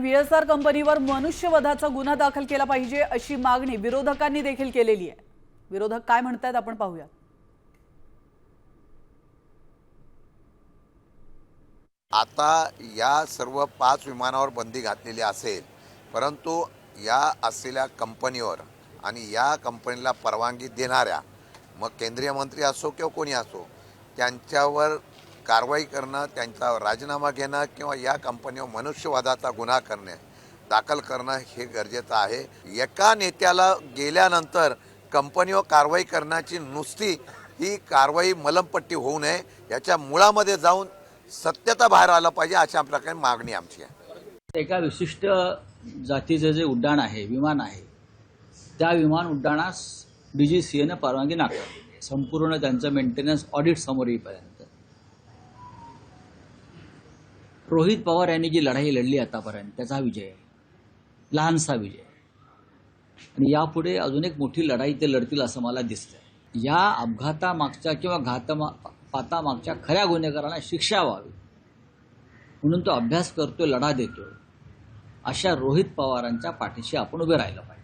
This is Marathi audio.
व्हीएसआर कंपनीवर मनुष्यवधाचा गुन्हा दाखल केला पाहिजे अशी मागणी विरोधकांनी देखील केलेली आहे। विरोधक काय म्हणतात आपण पाहूया। आता या सर्व 5 विमानावर बंदी घातलेली असेल, परंतु या असलेल्या कंपनीवर आणि या कंपनीला परवानगी देणाऱ्या मग केंद्रीय मंत्री असो किंवा कोणी असो त्यांच्यावर कारवाई करणं, त्यांचा राजीनामा घेणं किंवा या कंपनीवर मनुष्यवधाचा गुन्हा दाखल करणं हे गरजेचं आहे। एका नेत्याला गेल्यानंतर कंपनीवर कारवाई करण्याची नुसती ही कारवाई मलमपट्टी होऊ नये, याच्या मुळामध्ये जाऊन सत्यता बाहेर आलं पाहिजे अशा प्रकारे मागणी आमची आहे। एका विशिष्ट जातीचे जे उड्डाण आहे, विमान आहे, त्या विमान उड्डाणास DGCA ने परवानगी नाकारली, संपूर्ण त्यांचं मेंटेनन्स ऑडिट समोर येईपर्यंत। रोहित पवार यांनी जी लढाई लढली आतापर्यंत त्याचा विजय आहे, लहानसा विजय, आणि यापुढे अजून एक मोठी लढाई ते लढतील असं मला दिसतंय। या अपघातामागच्या किंवा घातपातामागच्या खऱ्या गुन्हेगारांना शिक्षा व्हावी म्हणून तो अभ्यास करतोय, लढा देतोय, अशा रोहित पवारांच्या पाठीशी आपण उभे राहिलं पाहिजे।